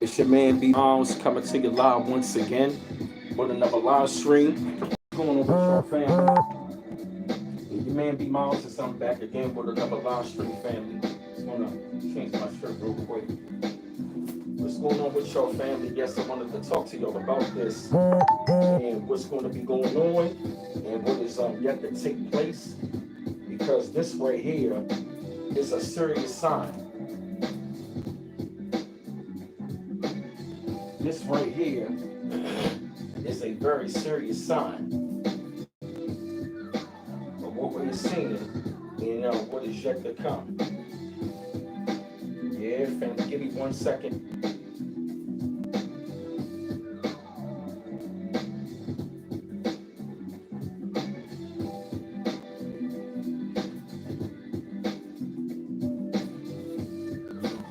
It's your man B Miles coming to you live once again with another live stream. What's going on with your family? And your man B Miles is I'm back again with another live stream family. Just gonna change my shirt real quick. What's going on with your family? Yes, I wanted to talk to y'all about this and what's going to be going on and what is yet to take place because this right here is a serious sign. This right here is a very serious sign of what we're seeing and what is yet to come. Yeah, family, give me 1 second.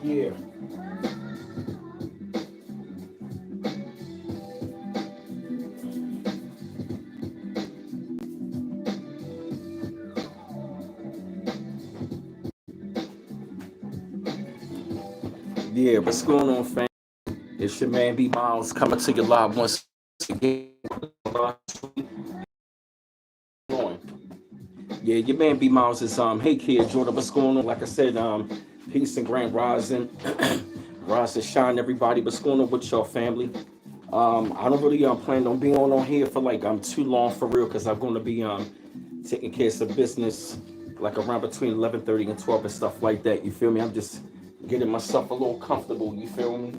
Yeah. Yeah, what's going on, fam? It's your man B Miles coming to you live once again. Yeah, your man B Miles is hey kid Jordan, what's going on? Like I said, peace and grand rising. Rise and shine everybody. What's going on with your family? I don't really plan on being on here for like too long for real because I'm gonna be taking care of some business like around between 11:30 and 12 and stuff like that. You feel me? I'm just getting myself a little comfortable, you feel me?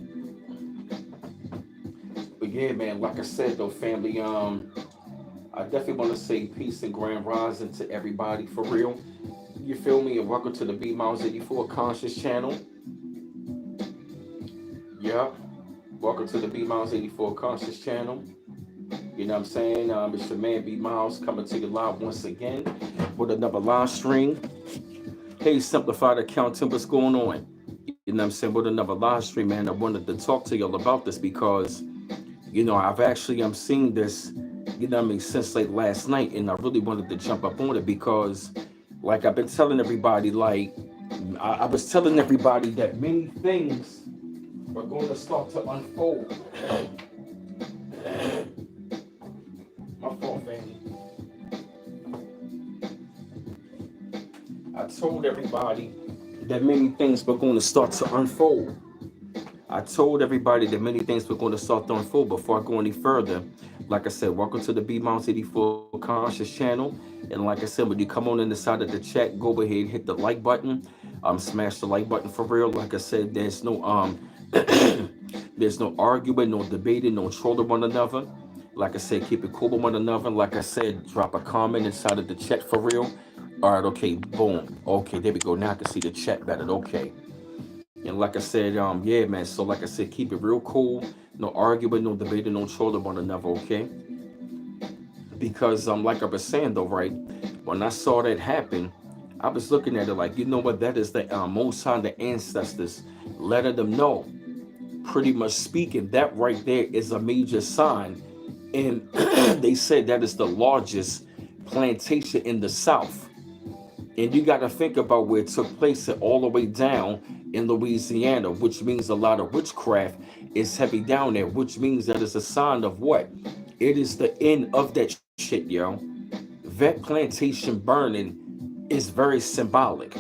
But yeah, man, like I said though, family, I definitely want to say peace and grand rising to everybody for real. You feel me? And welcome to the B Miles 84 Conscious channel. Yeah. Welcome to the B Miles 84 Conscious channel. You know what I'm saying? It's your man B Miles coming to you live once again with another live stream. Hey, Simplified Accountant, what's going on? You know what I'm saying? With another live stream, man. I wanted to talk to y'all about this because, I've actually seen this, since like last night, and I really wanted to jump up on it because, like I've been telling everybody, like I was telling everybody that many things are going to start to unfold. My fault, family. I told everybody that many things were going to start to unfold. I told everybody that many things were going to start to unfold. Before I go any further, like I said, welcome to the B Mounts 84 Conscious channel. And like I said, when you come on in the side of the chat, go ahead and hit the like button. Smash the like button for real. Like I said, there's no there's no arguing, no debating, no trolling one another. Like I said, keep it cool with one another. Like I said, drop a comment inside of the chat for real. All right, okay, boom. Okay, there we go. Now I can see the chat better. Okay. And like I said, yeah, man. So like I said, keep it real cool. No arguing, no debating, no trolling one another, okay? Because like I was saying though, right? When I saw that happen, I was looking at it like, you know what? That is the most high, the ancestors letting them know. Pretty much speaking, that right there is a major sign. And they said that is the largest plantation in the South. And you got to think about where it took place and all the way down in Louisiana, which means a lot of witchcraft is heavy down there, which means that is a sign of what? It is the end of that shit, yo. That plantation burning is very symbolic.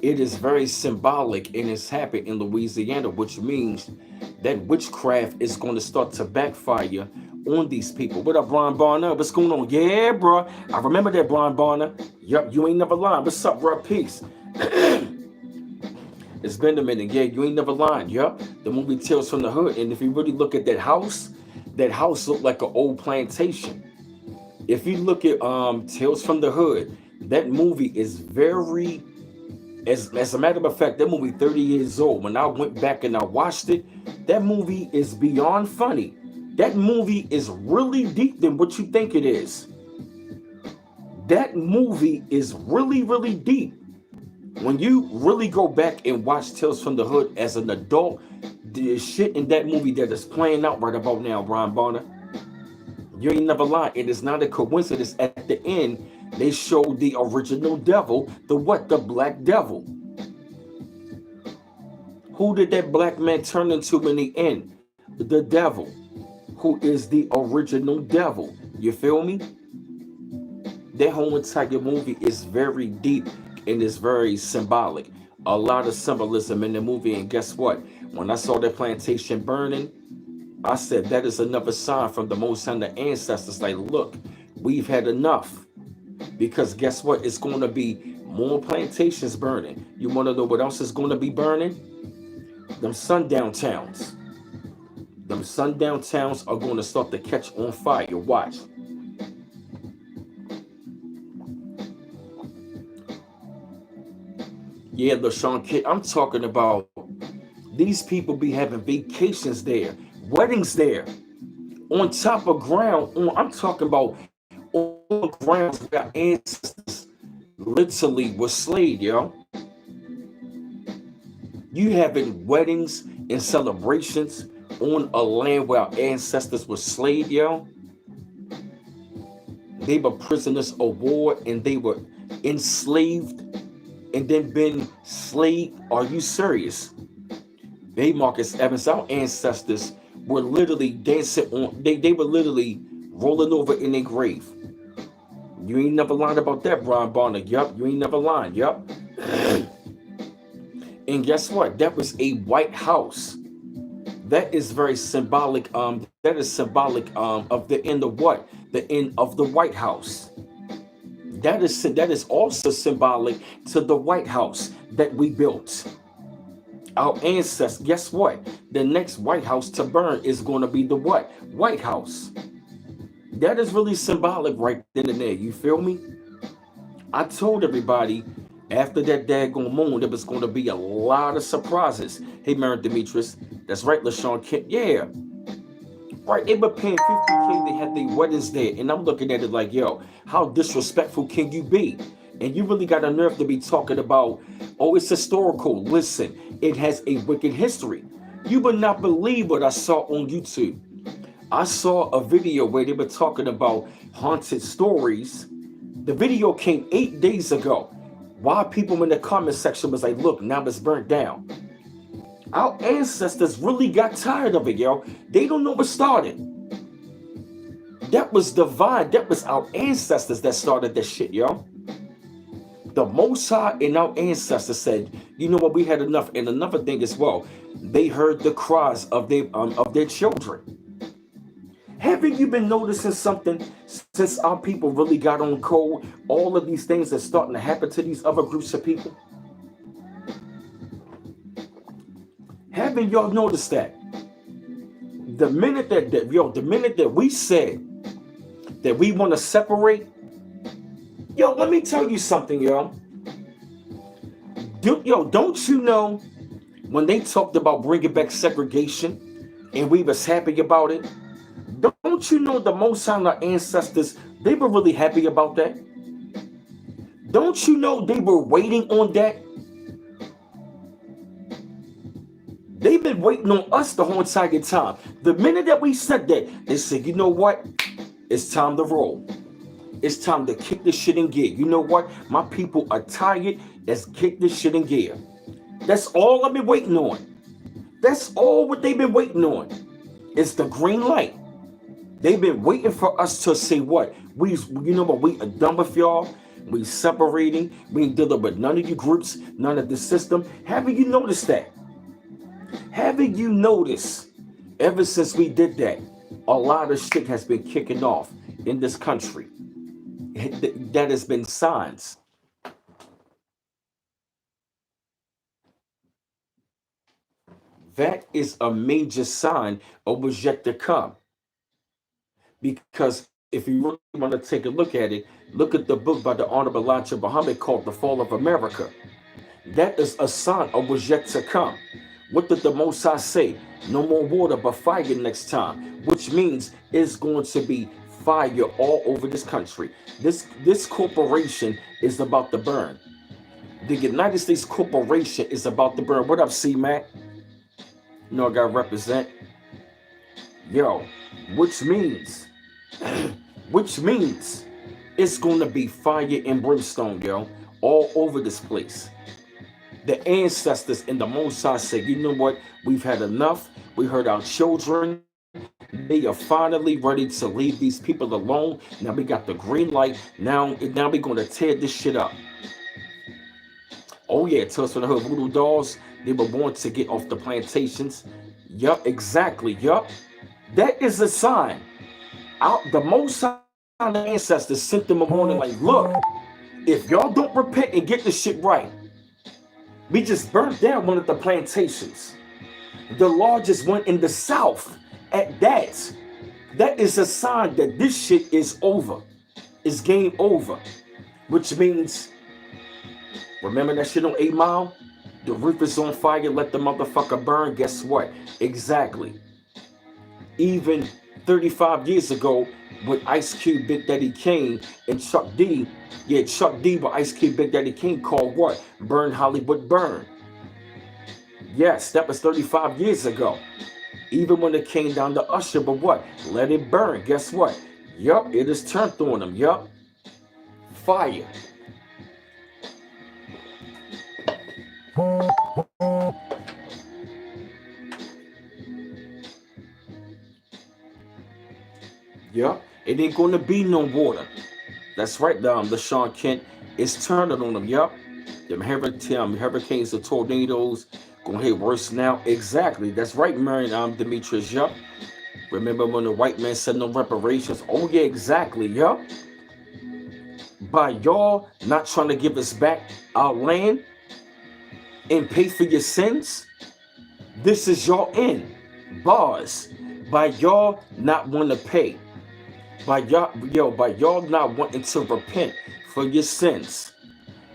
It is very symbolic and it's happened in Louisiana, which means that witchcraft is going to start to backfire on these people. What up, Brian Barner? What's going on? Yeah, bro. I remember that, Brian Barner. Yup, you ain't never lying. What's up, bro? Peace. It's been a minute. Yeah, you ain't never lying. Yup. The movie Tales from the Hood. And if you really look at that house looked like an old plantation. If you look at Tales from the Hood, that movie is very as a matter of fact, that movie 30 years old. When I went back and I watched it, that movie is beyond funny. That movie is really deep than what you think it is. That movie is really, really deep. When you really go back and watch Tales from the Hood as an adult, the shit in that movie that is playing out right about now, Ron Bonner, you ain't never lie. It is not a coincidence. At the end, they showed the original devil, the what? The black devil. Who did that black man turn into in the end? The devil, who is the original devil. You feel me? That whole entire movie is very deep and is very symbolic. A lot of symbolism in the movie. And guess what? When I saw that plantation burning, I said that is another sign from the Most High, the ancestors. Like, look, we've had enough. Because guess what? It's going to be more plantations burning. You want to know what else is going to be burning? Them sundown towns. Them sundown towns are going to start to catch on fire. Watch. Yeah, LaShawn Kid, I'm talking about these people be having vacations there, weddings there, on top of ground. I'm talking about on grounds where our ancestors literally were slayed, yo. You having weddings and celebrations on a land where our ancestors were slayed, yo. They were prisoners of war and they were enslaved and then been slaved. Are you serious? Hey, Marcus Evans, our ancestors were literally dancing on, they were literally rolling over in their grave. You ain't never lied about that, Brian Bonner. Yup, you ain't never lied. Yup. And guess what? That was a White House. That is very symbolic. That is symbolic of the end of what? The end of the White House. That is also symbolic to the White House that we built. Our ancestors, guess what? The next White House to burn is going to be the what? White House. That is really symbolic right then and there. You feel me? I told everybody after that daggone moon, there was going to be a lot of surprises. Hey, Mary Demetrius. That's right, LaShawn Kent. Yeah. Right, they were paying 50K. They had their weddings there. And I'm looking at it like, yo, how disrespectful can you be? And you really got a nerve to be talking about, oh, it's historical. Listen, it has a wicked history. You would not believe what I saw on YouTube. I saw a video where they were talking about haunted stories. The video came 8 days ago. Why people in the comment section was like, look, now it's burnt down. Our ancestors really got tired of it, yo. They don't know what started. That was divine. That was our ancestors that started that shit, yo. The Most High and our ancestors said, you know what, we had enough. And another thing as well, they heard the cries of their children. Haven't you been noticing something since our people really got on cold? All of these things are starting to happen to these other groups of people. Haven't y'all noticed that? The minute that we said that we want to separate, yo, let me tell you something, yo. Don't you know when they talked about bringing back segregation and we was happy about it? Don't you know the Most High, our ancestors, they were really happy about that? Don't you know they were waiting on that? They've been waiting on us the whole entire time. The minute that we said that, they said, you know what? It's time to roll. It's time to kick this shit in gear. You know what? My people are tired. Let's kick this shit in gear. That's all I've been waiting on. That's all what they've been waiting on. It's the green light. They've been waiting for us to say what? You know what? We are done with y'all. We separating. We ain't dealing with none of you groups, none of the system. Haven't you noticed that? Haven't you noticed, ever since we did that, a lot of shit has been kicking off in this country. That has been signs. That is a major sign of what's yet to come. Because if you really want to take a look at it, look at the book by the Honorable Elijah Muhammad called The Fall of America. That is a sign of what's yet to come. What did the Most High say? No more water but fire next time, which means it's going to be fire all over this country. This corporation is about to burn. The United States corporation is about to burn. What up, C-Mac? You know I got to represent. Yo, which means it's going to be fire and brimstone, yo, all over this place. The ancestors and the Most High said, you know what? We've had enough. We heard our children. They are finally ready to leave these people alone. Now we got the green light. Now we're going to tear this shit up. Oh yeah, Tales from the Hood Voodoo Dolls. They were born to get off the plantations. Yup, exactly. Yup. That is a sign. Out the Most High the ancestors sent them a warning like, look, if y'all don't repent and get this shit right, we just burnt down one of the plantations, the largest one in the South. At that, that is a sign that this shit is over. It's game over. Which means, remember that shit on 8 Mile? The roof is on fire, let the motherfucker burn. Guess what? Exactly. Even 35 years ago, with Ice Cube, Big Daddy Kane, and Chuck D, yeah, Chuck D with Ice Cube, Big Daddy Kane called what? Burn Hollywood Burn. Yes, that was 35 years ago. Even when it came down to Usher, but what? Let it burn. Guess what? Yup, it is turned on them. Yup. Fire. Yup. It ain't gonna be no water. That's right, the Sean Kent is turning on them. Yup. Them hurricanes, the tornadoes, gonna hit worse now. Exactly. That's right, Marion Demetrius. Yup. Remember when the white man said no reparations? Oh yeah, exactly. Yup. By y'all not trying to give us back our land and pay for your sins, this is y'all end. Bars. By y'all not want to pay. By y'all not wanting to repent for your sins.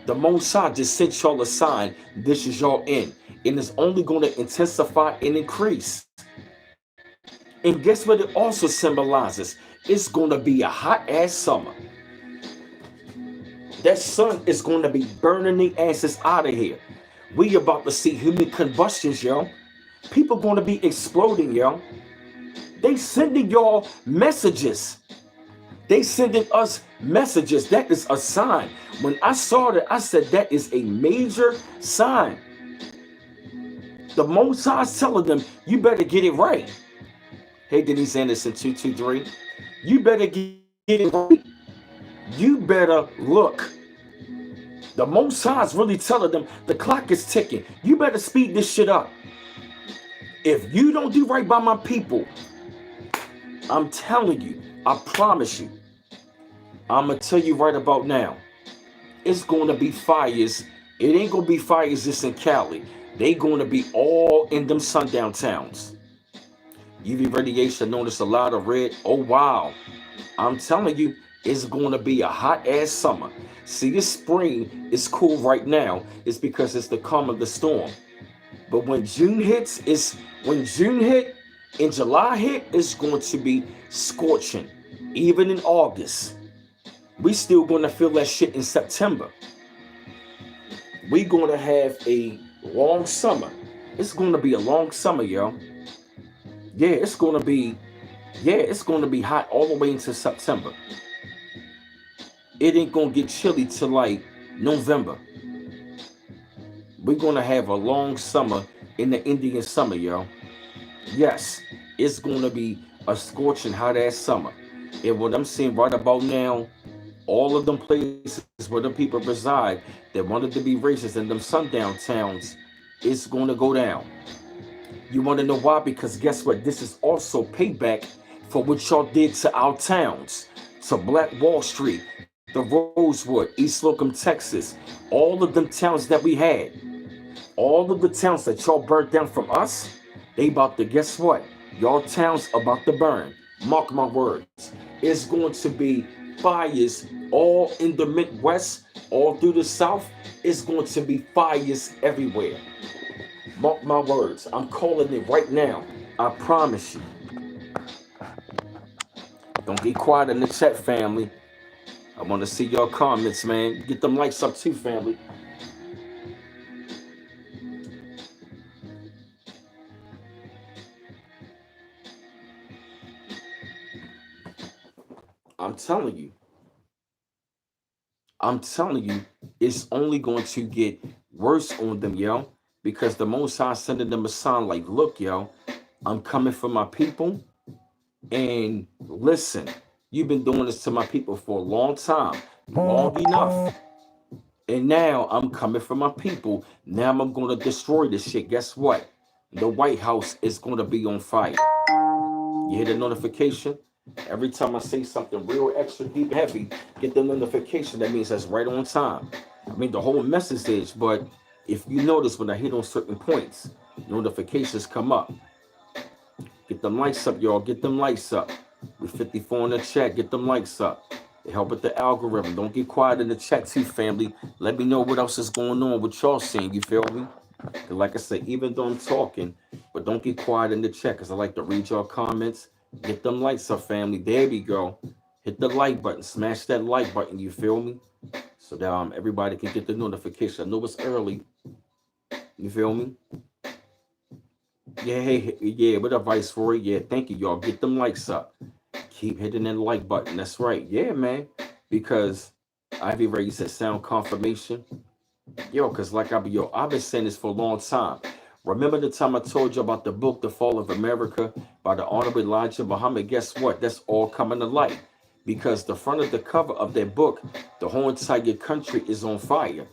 The Most High just sent y'all a sign. This is y'all end. And it's only going to intensify and increase. And guess what it also symbolizes? It's going to be a hot ass summer. That sun is going to be burning the asses out of here. We about to see human combustions, yo. People going to be exploding, yo. They sending y'all messages. They sending us messages. That is a sign. When I saw that, I said that is a major sign. The Most High is telling them, you better get it right. Hey, Denise Anderson 223. You better get it right. You better look. The Most High is really telling them the clock is ticking. You better speed this shit up. If you don't do right by my people, I'm telling you, I promise you, I'm going to tell you right about now, it's going to be fires. It ain't going to be fires just in Cali. They going to be all in them sundown towns. UV radiation, notice a lot of red. Oh, wow. I'm telling you, it's going to be a hot ass summer. See, this spring is cool right now. It's because it's the calm of the storm. But when June hits, and July hit, it's going to be scorching. Even in August. We still going to feel that shit in September. We going to have a long summer. It's going to be a long summer, yo. Yeah, it's going to be hot all the way into September. It ain't going to get chilly till like November. We're going to have a long summer in the Indian summer, yo. Yes, it's going to be a scorching hot ass summer. And what I'm seeing right about now, all of them places where the people reside that wanted to be racist in them sundown towns, it's going to go down. You want to know why? Because guess what? This is also payback for what y'all did to our towns, to Black Wall Street, the Rosewood, East Slocum, Texas, all of them towns that we had, all of the towns that y'all burnt down from us, they about to, guess what? Y'all towns about to burn. Mark my words. It's going to be fires all in the Midwest, all through the South. It's going to be fires everywhere. Mark my words. I'm calling it right now. I promise you. Don't get quiet in the chat, family. I want to see your comments, man. Get them likes up too, family. I'm telling you. I'm telling you, it's only going to get worse on them, yo, because the Most High sending them a sign like, look, yo, I'm coming for my people. And listen, you've been doing this to my people for a long time, long enough. And now I'm coming for my people. Now I'm going to destroy this shit. Guess what? The White House is going to be on fire. You hear the notification? Every time I say something real extra deep heavy, get the notification. That means that's right on time. I mean, the whole message is, but if you notice when I hit on certain points, notifications come up. Get them likes up, y'all. Get them likes up. We're 54 in the chat. Get them likes up. They help with the algorithm. Don't get quiet in the chat too, family. Let me know what else is going on with y'all seeing. You feel me? Like I said, even though I'm talking, but don't get quiet in the chat because I like to read your comments. Get them likes up, family. There we go. Hit the like button. Smash that like button. You feel me? So that everybody can get the notification. I know it's early. You feel me? Yeah, hey, yeah, what up, Viceroy? Yeah, thank you, y'all. Get them likes up. Keep hitting that like button. That's right. Yeah, man. Because Ivy Ray said sound confirmation. Yo, because I've been saying this for a long time. Remember the time I told you about the book, The Fall of America by the Honorable Elijah Muhammad? Guess what? That's all coming to light. Because the front of the cover of that book, the whole entire country is on fire.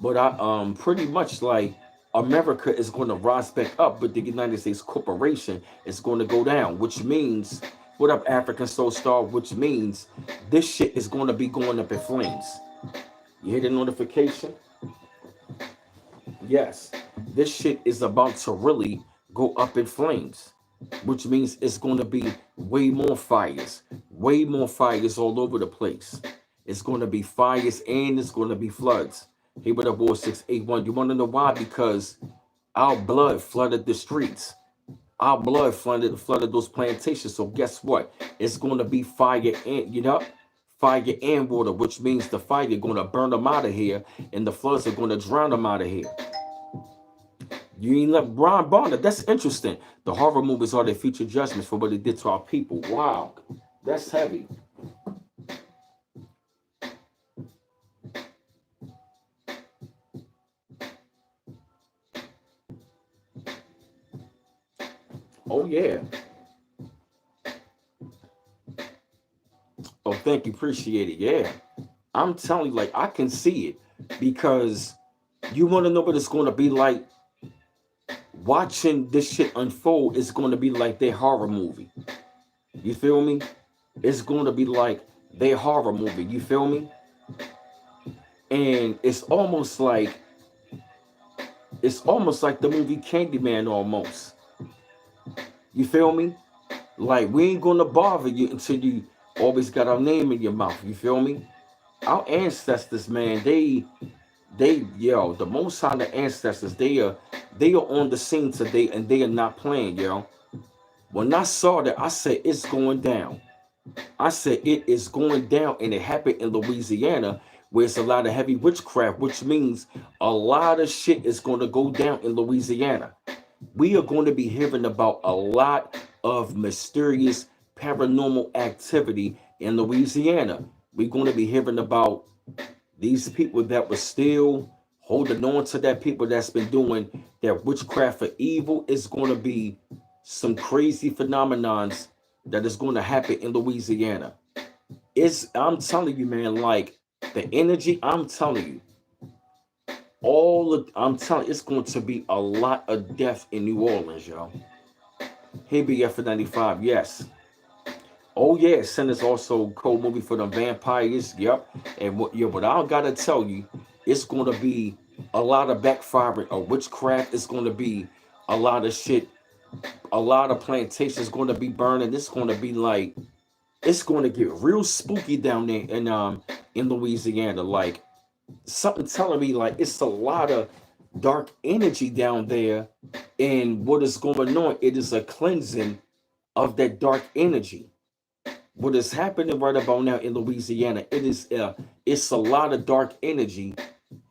But I pretty much like America is going to rise back up, but the United States corporation is going to go down, which means what up, African Soul Star? Which means this shit is going to be going up in flames. You hear the notification? Yes, this shit is about to really go up in flames, which means it's going to be way more fires all over the place. It's going to be fires and it's going to be floods. Hey, what up, War 681? You want to know why? Because our blood flooded the streets. Our blood flooded those plantations. So guess what? It's going to be fire and fire and water, which means the fire going to burn them out of here, and the floods are going to drown them out of here. You ain't left Ron Bonner. That's interesting. The horror movies are their future judgments for what they did to our people. Wow, that's heavy. Oh yeah. Oh, thank you. Appreciate it. Yeah. I'm telling you, like, I can see it because you want to know what it's going to be like. Watching this shit unfold is going to be like their horror movie. You feel me? It's going to be like their horror movie. You feel me? And it's almost like the movie Candyman almost. You feel me? Like, we ain't gonna bother you until you always got our name in your mouth. You feel me? Our ancestors, man, yo, the Most High, the ancestors, they are on the scene today, and they are not playing, yo. When I saw that, I said it's going down. I said it is going down, and it happened in Louisiana, where it's a lot of heavy witchcraft, which means a lot of shit is going to go down in Louisiana. We are going to be hearing about a lot of mysterious paranormal activity in Louisiana. We're going to be hearing about these people that were still holding on to that, people that's been doing that witchcraft for evil. Is going to be some crazy phenomenons that is going to happen in Louisiana. I'm telling you, man, like the energy, I'm telling you, I'm telling you, it's going to be a lot of death in New Orleans, yo. Hey, BF 95, yes. Oh yeah, Sin is also cold movie for the vampires. Yep. And what I gotta tell you, it's gonna be a lot of backfiring of witchcraft. It's gonna be a lot of shit. A lot of plantations gonna be burning. It's gonna be like, it's gonna get real spooky down there in Louisiana. Like, something telling me like it's a lot of dark energy down there, and what is going on? It is a cleansing of that dark energy. What is happening right about now in Louisiana? It's a lot of dark energy,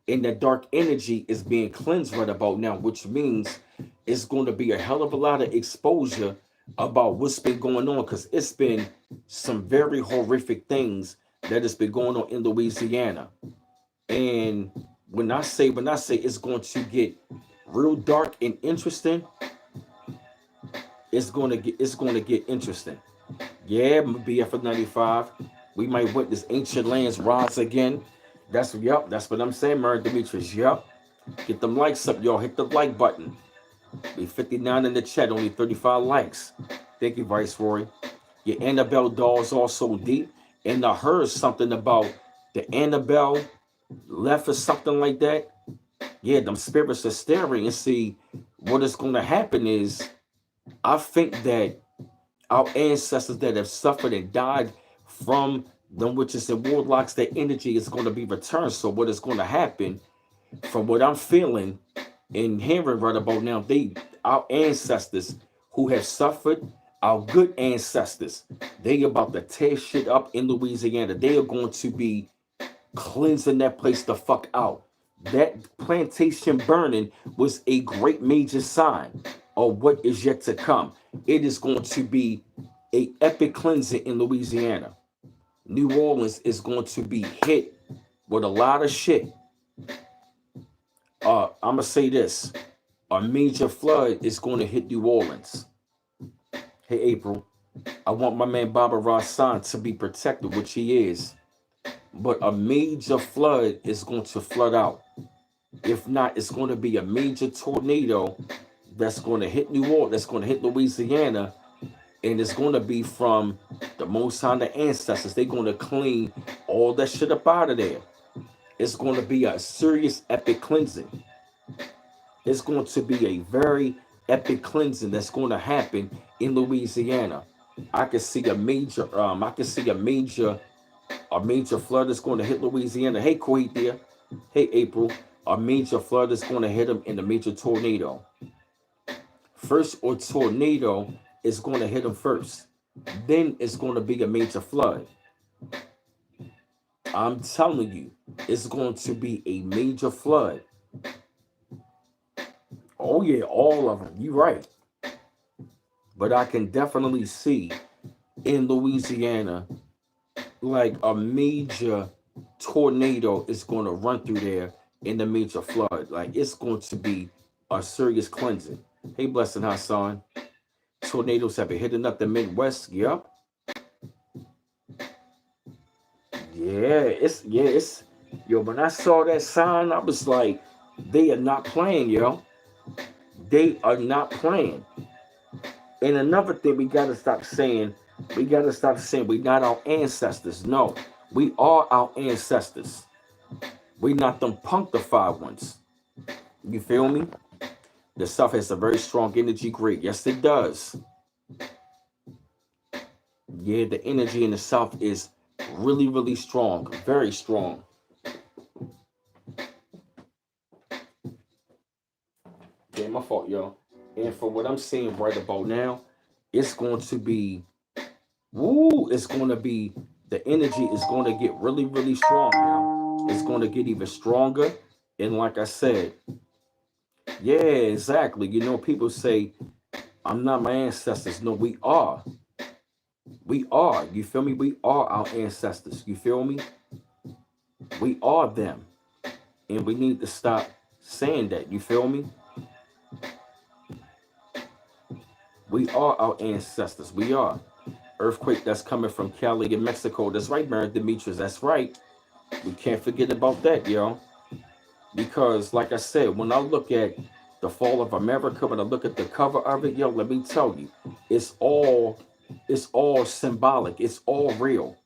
and that dark energy is being cleansed right about now, which means it's going to be a hell of a lot of exposure about what's been going on, because it's been some very horrific things that has been going on in Louisiana. And when I say it's going to get real dark and interesting, it's going to get interesting. Yeah, BF 95. We might witness ancient lands rise again. That's what I'm saying, Mary Demetrius. Yup. Get them likes up, y'all. Hit the like button. Be 59 in the chat, only 35 likes. Thank you, Viceroy. Your Annabelle doll's also deep. And I heard something about the Annabelle left or something like that. Yeah, them spirits are staring and see what is going to happen is I think that our ancestors that have suffered and died from them witches and warlocks, their energy is going to be returned. So what is going to happen, from what I'm feeling and hearing right about now, our ancestors who have suffered, our good ancestors, they about to tear shit up in Louisiana. They are going to be cleansing that place the fuck out. That plantation burning was a great major sign of what is yet to come. It is going to be a epic cleansing in Louisiana. New Orleans is going to be hit with a lot of shit. I'm gonna say this: a major flood is going to hit New Orleans. Hey, April, I want my man Baba Rassan to be protected, which he is. But a major flood is going to flood out. If not, it's going to be a major tornado that's going to hit New Orleans, that's going to hit Louisiana, and it's going to be from the Most High, the ancestors. They're going to clean all that shit up out of there. It's going to be a serious epic cleansing. It's going to be a very epic cleansing that's going to happen in Louisiana. I can see a major flood that's going to hit Louisiana. Hey, Coethia. Hey, April. A major flood that's going to hit them in a major tornado. First, a tornado is going to hit them first. Then it's going to be a major flood. I'm telling you, it's going to be a major flood. Oh, yeah, all of them. You're right. But I can definitely see in Louisiana, like a major tornado is going to run through there in the major flood. Like it's going to be a serious cleansing. Hey, Blessed Hassan. Tornadoes have been hitting up the Midwest. Yup. It's yo, when I saw that sign, I was like, they are not playing, yo. They are not playing. And another thing we gotta stop saying, we're not our ancestors. No, we are our ancestors. We not them punctified ones. You feel me? The South has a very strong energy grid. Yes, it does. Yeah, the energy in the South is really, really strong. Very strong. Yeah, my fault, y'all. And for what I'm seeing right about now, it's going to be, it's going to be, the energy is going to get really, really strong now. It's going to get even stronger. And like I said, yeah, exactly. You know, people say, I'm not my ancestors. No, we are. We are. You feel me? We are our ancestors. You feel me? We are them. And we need to stop saying that. You feel me? We are our ancestors. We are. Earthquake that's coming from Cali in Mexico. That's right, Mary Demetrius. That's right. We can't forget about that, yo. Because, like I said, when I look at the fall of America, when I look at the cover of it, yo, let me tell you, it's all symbolic. It's all real.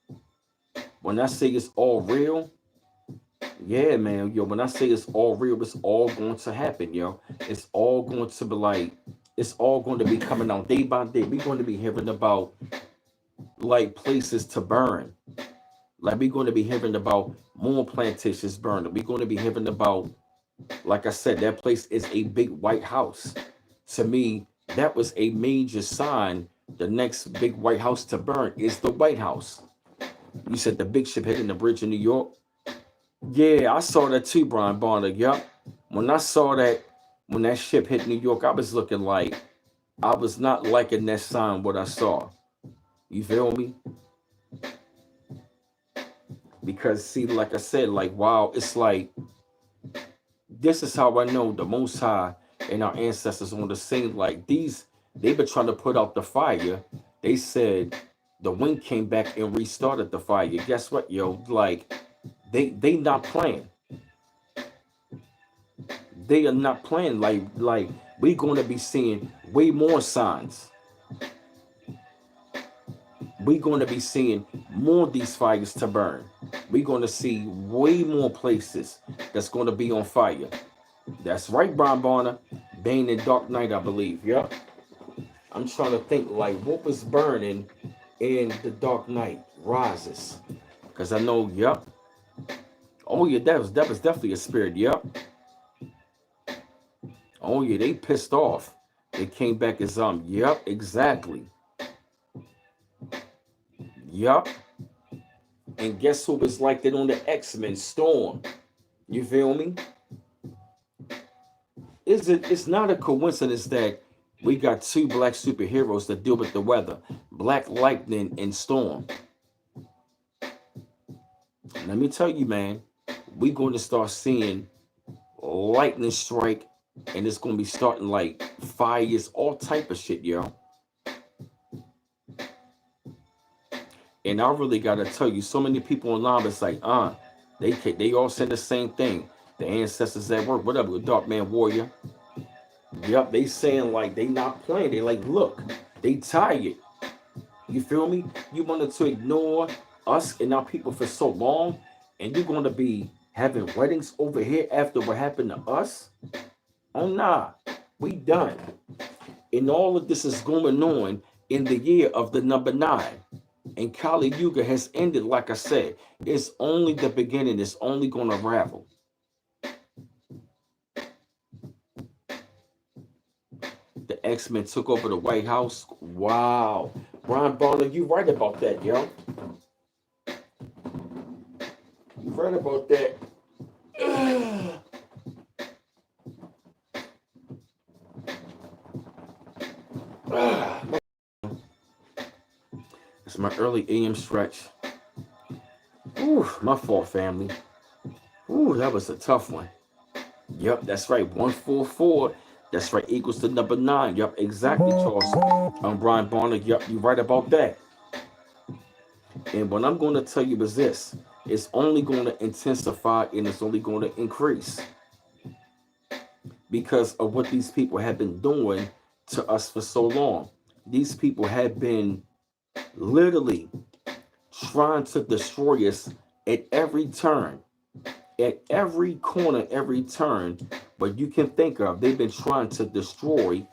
When I say it's all real, yeah, man, yo, when I say it's all real, it's all going to happen, yo. It's all going to be like, it's all going to be coming out day by day. We're going to be hearing about like places to burn. Like we're going to be hearing about more plantations burning. We're going to be hearing about, like I said, that place is a big white house. To me, that was a major sign. The next big white house to burn is the White House. You said the big ship hitting the bridge in New York. Yeah, I saw that too, Brian Bonner. Yup. When I saw that, when that ship hit New York, I was looking like, I was not liking that sign, what I saw. You feel me? Because see, like I said, like wow, it's like This is how I know the Most High and our ancestors on the scene. Like these, they've been trying to put out the fire. They said the wind came back and restarted the fire. Guess what, yo? Like they not playing. They are not playing. Like we going to be seeing way more signs. We going to be seeing more of these fires to burn. We're going to see way more places that's going to be on fire. That's right, Brian Bonner. Bane and Dark Knight, I believe. Yep. I'm trying to think like what was burning in the Dark Knight Rises. Because I know, yep. Oh yeah, that was definitely a spirit, yep. Oh yeah, they pissed off. They came back as yep, exactly. Yep. And guess who was like that on the X-Men Storm? You feel me? It's not a coincidence that we got two black superheroes that deal with the weather, Black Lightning and Storm. Let me tell you, man, we're going to start seeing lightning strike, and it's going to be starting like fires, all type of shit, yo. And I really got to tell you, so many people online, it's like, they all said the same thing. The ancestors at work, whatever, Dark Man Warrior. Yep, they saying like they not playing. They like, look, they tired. You feel me? You wanted to ignore us and our people for so long, and you're going to be having weddings over here after what happened to us? Oh, nah, we done. And all of this is going on in the year of the number 9. And Kali Yuga has ended, like I said. It's only the beginning. It's only going to ravel. The X-Men took over the White House. Wow. Brian Bonner, you right about that, yo. You right about that. It's my early AM stretch. Ooh, my fault, family. Ooh, that was a tough one. Yep, that's right. 144. That's right. Equals to number 9. Yep, exactly, Charles. I'm Brian Bonner. Yep, you right about that. And what I'm going to tell you is this. It's only going to intensify and it's only going to increase. Because of what these people have been doing to us for so long. These people have been literally trying to destroy us at every turn. At every corner, every turn, but you can think of, they've been trying to destroy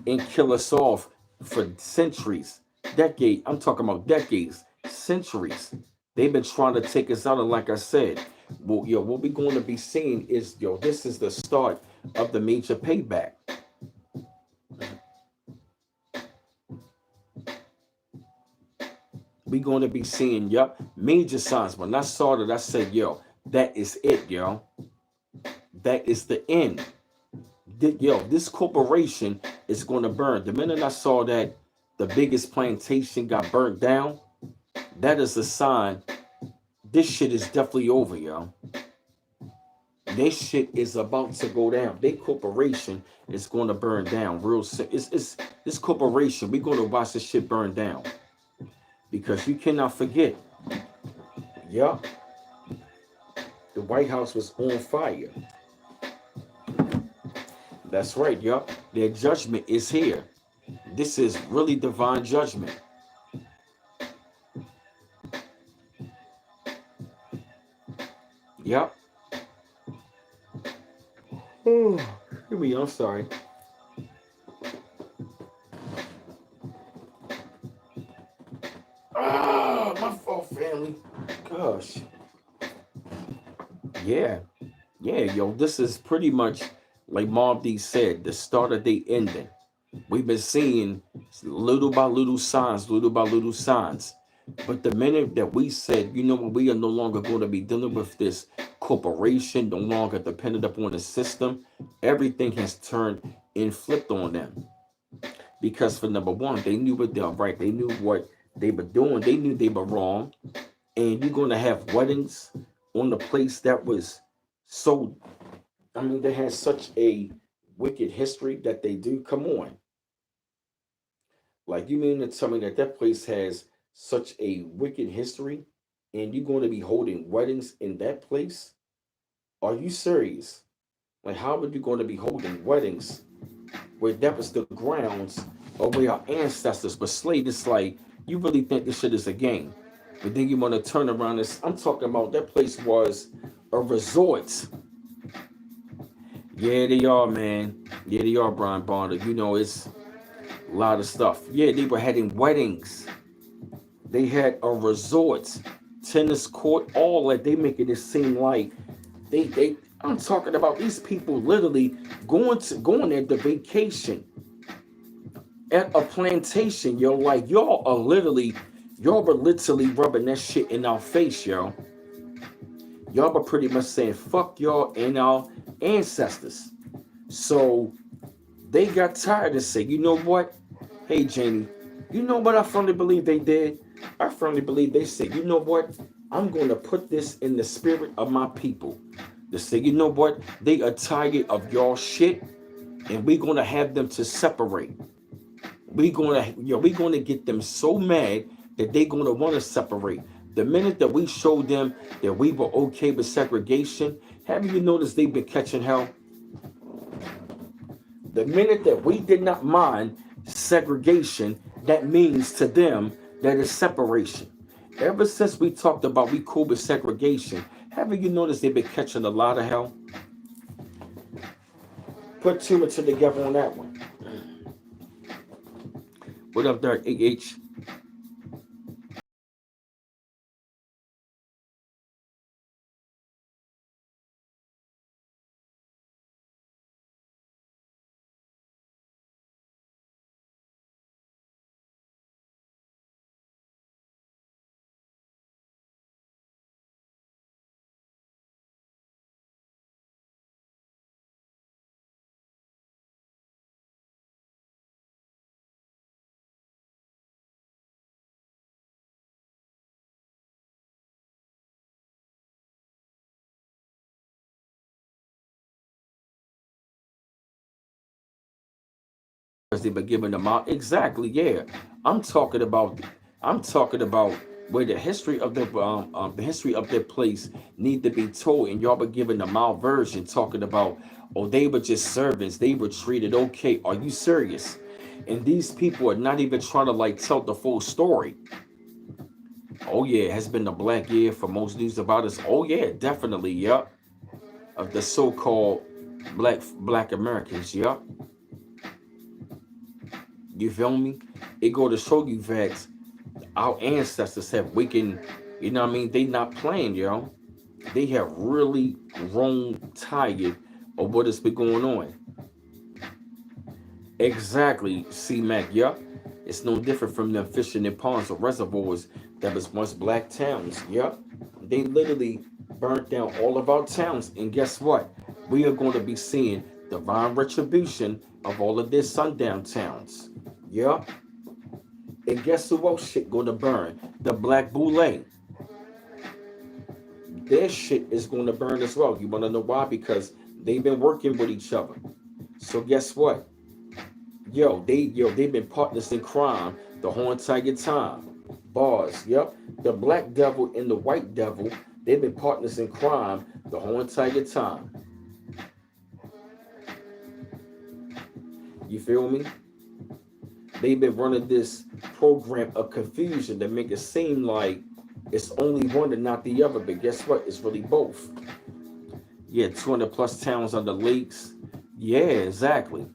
and kill us off for centuries, decades. I'm talking about decades, centuries. They've been trying to take us out, and like I said, well, yo, what we're going to be seeing is, yo, this is the start of the major payback. We're going to be seeing, yup, major signs. When I saw that, I said, yo, that is it, yo. That is the end. Yo, this corporation is going to burn. The minute I saw that the biggest plantation got burnt down, that is a sign this shit is definitely over, yo. This shit is about to go down. Their corporation is going to burn down real soon. It's this corporation. We're going to watch this shit burn down. Because you cannot forget, yup, the White House was on fire. That's right, yup. Their judgment is here. This is really divine judgment. Yup. Oh, hear me, I'm sorry. My fault, family. Gosh. Yeah. Yeah, yo, this is pretty much, like Mob D said, the start of the ending. We've been seeing little by little signs, little by little signs. But the minute that we said, you know what, we are no longer going to be dealing with this corporation, no longer dependent upon the system, everything has turned and flipped on them. Because for number one, they knew what they were right. They knew what they were doing. They knew they were wrong. And you're going to have weddings on the place that was So, I mean, they had such a wicked history that they do. Come on. Like, you mean to tell me that that place has such a wicked history and you're going to be holding weddings in that place? Are you serious? Like, how are you going to be holding weddings where that was the grounds of where our ancestors were slaves? It's like, you really think this shit is a game. But then you want to turn around and I'm talking about that place was a resort. Yeah, they are, man. Yeah, they are, Brian Bonner. You know, it's a lot of stuff. Yeah, they were having weddings. They had a resort, tennis court, all that. They making it seem like they I'm talking about these people literally going there to vacation at a plantation, yo. Like y'all were literally rubbing that shit in our face, yo. Y'all were pretty much saying fuck y'all and our ancestors. So they got tired and said, you know what? Hey Jamie, you know what I firmly believe they did? I firmly believe they said, you know what? I'm going to put this in the spirit of my people. They say, you know what? They are tired of y'all shit, and we're going to have them to separate. We're going to get them so mad that they're going to want to separate. The minute that we showed them that we were okay with segregation, haven't you noticed they've been catching hell? The minute that we did not mind segregation, that means to them that is separation. Ever since we talked about we cool with segregation, haven't you noticed they've been catching a lot of hell? Put two and two together on that one. What up there, AH? Because they've been giving them out. Exactly, yeah. I'm talking about I'm talking about where the history of their place need to be told, and y'all been giving the mild version, talking about, oh, they were just servants, they were treated okay. Are you serious? And these people are not even trying to like tell the full story. Oh yeah, it has been the black year for most news about us. Oh yeah, definitely, yep. Of the so-called black Americans, yep. You feel me? It go to show you that our ancestors have weakened, you know what I mean? They not playing, yo. They have really grown tired of what has been going on. Exactly, C-Mac, yup. It's no different from them fishing in ponds or reservoirs that was once black towns, yup. They literally burnt down all of our towns, and guess what? We are going to be seeing divine retribution of all of their sundown towns. Yup. And guess who else shit gonna burn? The Black Boule. Their shit is gonna burn as well. You wanna know why? Because they've been working with each other. So guess what? They've been partners in crime the whole entire time. Bars, yep. The black devil and the white devil, they've been partners in crime the whole entire time. You feel me? They've been running this program of confusion that make it seem like it's only one and not the other. But guess what? It's really both. Yeah, 200 plus towns on the lakes. Yeah, exactly.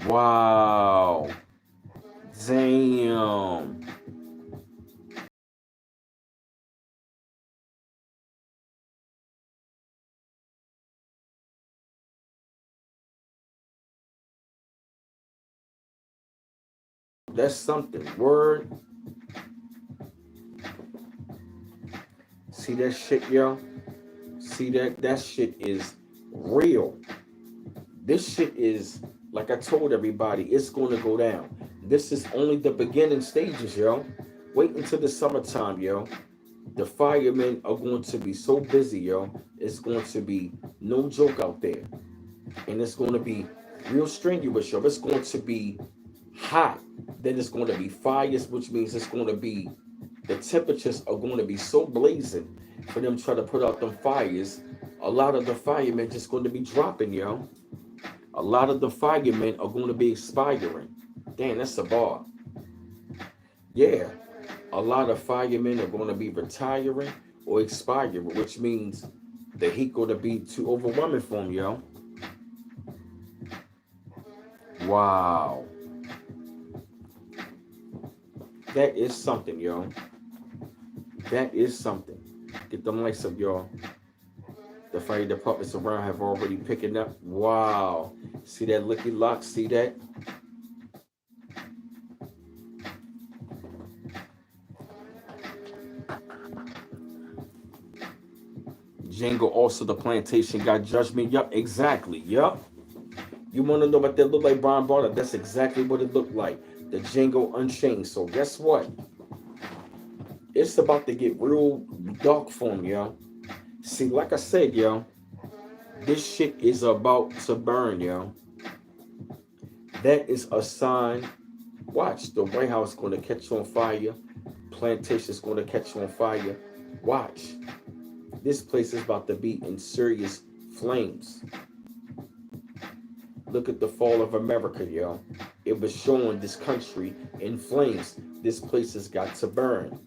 Wow. Damn. That's something. Word. See that shit, yo? See that? That shit is real. This shit is, like I told everybody, it's going to go down. This is only the beginning stages, yo. Wait until the summertime, yo. The firemen are going to be so busy, yo. It's going to be no joke out there. And it's going to be real strenuous, yo. It's going to be hot. Then it's going to be fires, which means it's going to be, the temperatures are going to be so blazing for them to try to put out them fires. A lot of the firemen just going to be dropping, yo. A lot of the firemen are going to be expiring. Damn, that's a bar. Yeah, a lot of firemen are going to be retiring or expiring, which means the heat going to be too overwhelming for them, yo. Wow, that is something, yo. That is something. Get them lights up, y'all. The fire departments around have already picking up. Wow. See that licky lock? See that? Django, also the plantation got judgment. Yup, exactly. Yup. You want to know what that looked like, Brian Barter? That's exactly what it looked like. The Django Unchained. So guess what? It's about to get real dark for him, yo. See, like I said, yo, this shit is about to burn, yo. That is a sign. Watch, the White House going to catch on fire. Plantation is going to catch on fire. Watch. This place is about to be in serious flames. Look at the fall of America, yo. It was showing this country in flames. This place has got to burn.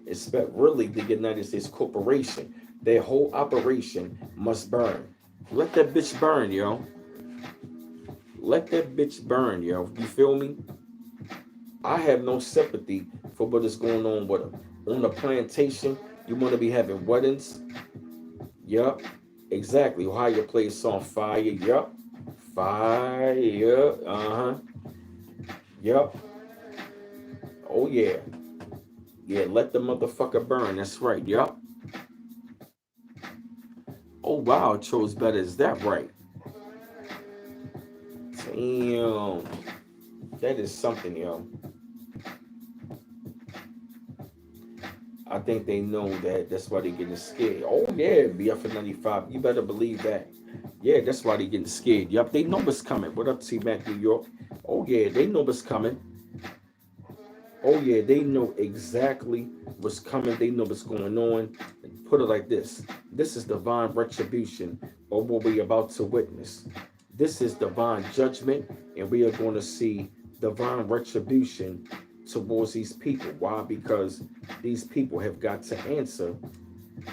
It's really the United States corporation. Their whole operation must burn. Let that bitch burn, yo. Let that bitch burn, yo. You feel me? I have no sympathy for what is going on with them. On the plantation, you want to be having weddings? Yup. Exactly. Ohio place on fire. Yup. Fire. Uh-huh. Yup. Oh, yeah. Yeah, let the motherfucker burn. That's right. Yup. Oh, wow. It chose better. Is that right? Damn. That is something, yo. I think they know that. That's why they're getting scared. Oh, yeah, BF95. You better believe that. Yeah, that's why they're getting scared. Yup, they know what's coming. What up, T-Mac, New York? Oh, yeah, they know what's coming. Oh, yeah, they know exactly what's coming. They know what's going on. Put it like this. This is divine retribution of what we're about to witness. This is divine judgment, and we are going to see divine retribution towards these people. Why? Because these people have got to answer,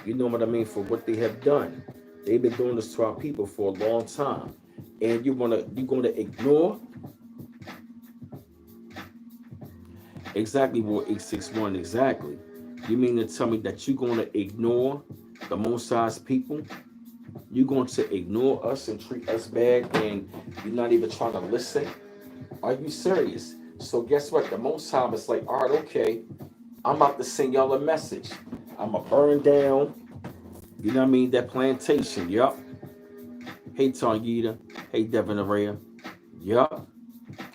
you know what I mean, for what they have done. They've been doing this to our people for a long time. And you're gonna ignore exactly what 861 exactly. You mean to tell me that you're gonna ignore the Most High's people? You're going to ignore us and treat us bad, and you're not even trying to listen? Are you serious? So guess what? The Most High is like, all right, okay, I'm about to send y'all a message. I'm going to burn down, you know what I mean, that plantation. Yup. Hey, Tangita. Hey, Devin Araya. Yup.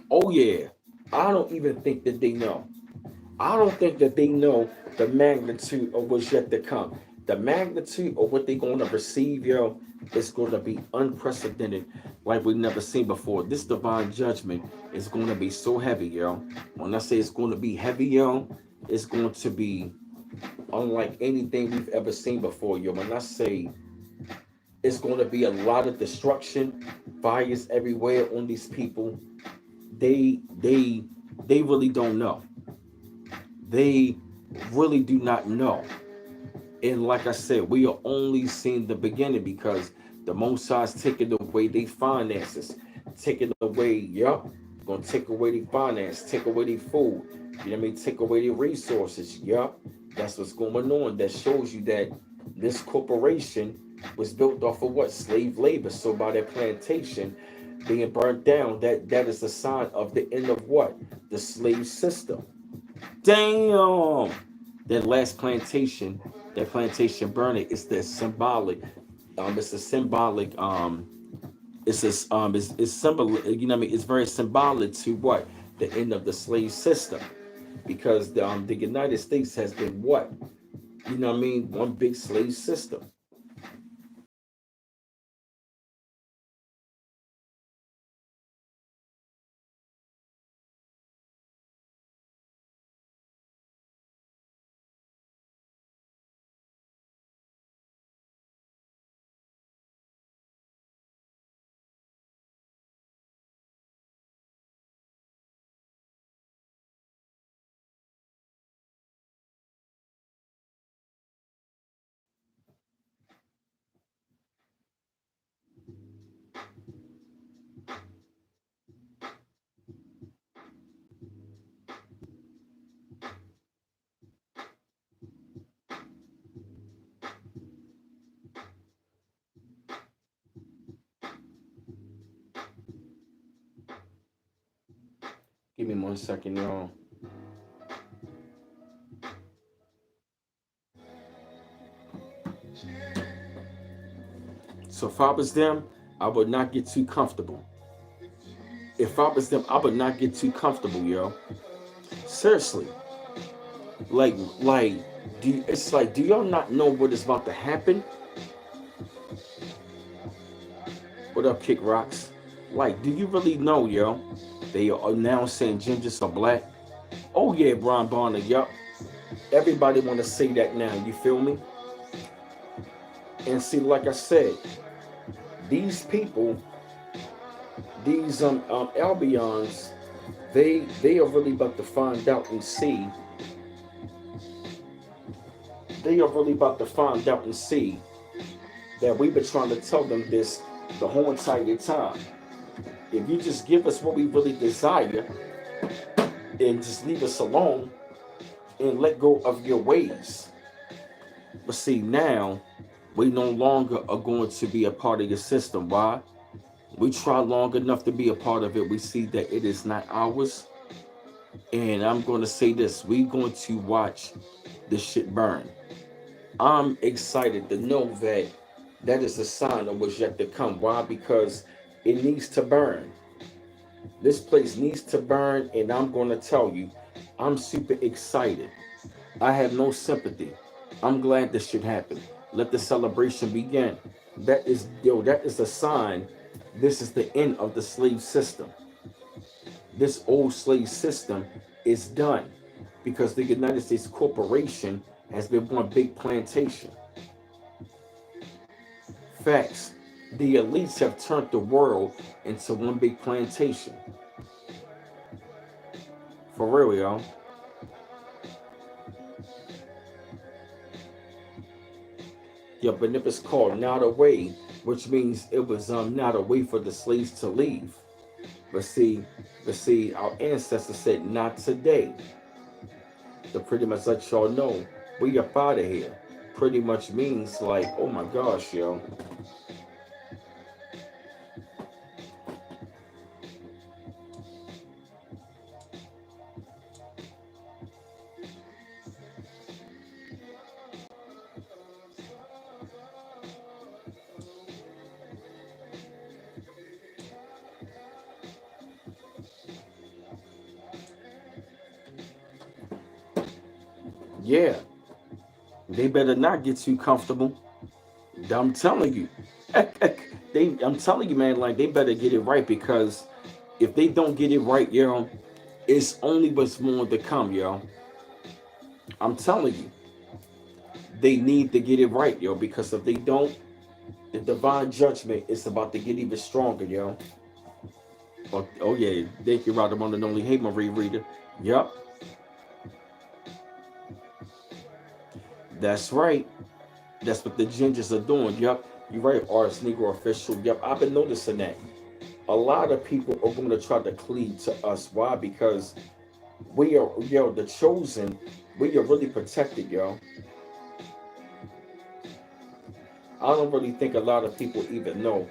Oh, yeah. I don't even think that they know. I don't think that they know the magnitude of what's yet to come. The magnitude of what they're going to receive, yo, is going to be unprecedented like we've never seen before. This divine judgment is going to be so heavy, yo. When I say it's going to be heavy, yo, it's going to be unlike anything we've ever seen before, yo. When I say it's going to be a lot of destruction, fires everywhere on these people, they really don't know. They really do not know. And like I said, we are only seeing the beginning because the Most High's taking away their finances, taking away, yup, gonna take away their finance, take away their food, you know what I mean, take away their resources, yup. That's what's going on. That shows you that this corporation was built off of what? Slave labor. So by that plantation being burnt down, that is a sign of the end of what? The slave system. Damn! That last plantation, that plantation burning, it's the symbolic. It's a symbolic. It's symbol. You know what I mean? It's very symbolic to what? The end of the slave system, because the United States has been what? You know what I mean? One big slave system. Give me 1 second, y'all. So if I was them, I would not get too comfortable. If I was them, I would not get too comfortable, yo. Seriously. Like, it's like, do y'all not know what is about to happen? What up, Kick Rocks? Like, do you really know, yo? They are now saying gingers are black. Oh yeah, Brian Bonner, yup. Everybody want to say that now. You feel me? And see, like I said, these people, these Albions, they are really about to find out and see. They are really about to find out and see that we've been trying to tell them this the whole entire time. If you just give us what we really desire and just leave us alone and let go of your ways. But see, now we no longer are going to be a part of your system. Why? We try long enough to be a part of it. We see that it is not ours. And I'm going to say this. We're going to watch this shit burn. I'm excited to know that that is a sign of what's yet to come. Why? Because it needs to burn. This place needs to burn, and I'm going to tell you, I'm super excited. I have no sympathy. I'm glad this shit happened. Let the celebration begin. That is a sign. This is the end of the slave system. This old slave system is done because the United States corporation has been one big plantation. Facts. The elites have turned the world into one big plantation. For real, y'all. Yeah, but it was called not a way, which means it was not a way for the slaves to leave. But see, our ancestors said not today. To pretty much let y'all know we up out of here. Pretty much means like, oh my gosh, yo. Yeah, they better not get too comfortable. I'm telling you. I'm telling you, man, like they better get it right because if they don't get it right, yo, it's only what's more to come, yo. I'm telling you, they need to get it right, yo, because if they don't, the divine judgment is about to get even stronger, yo. Oh yeah, thank you, right, the one and only Hey Marie Reader. Yup, that's right. That's what the gingers are doing. Yup, you're right, Artist Negro Official. Yup, I've been noticing that. A lot of people are going to try to cleave to us. Why? Because we are, yo, the chosen. We are really protected, yo. I don't really think a lot of people even know.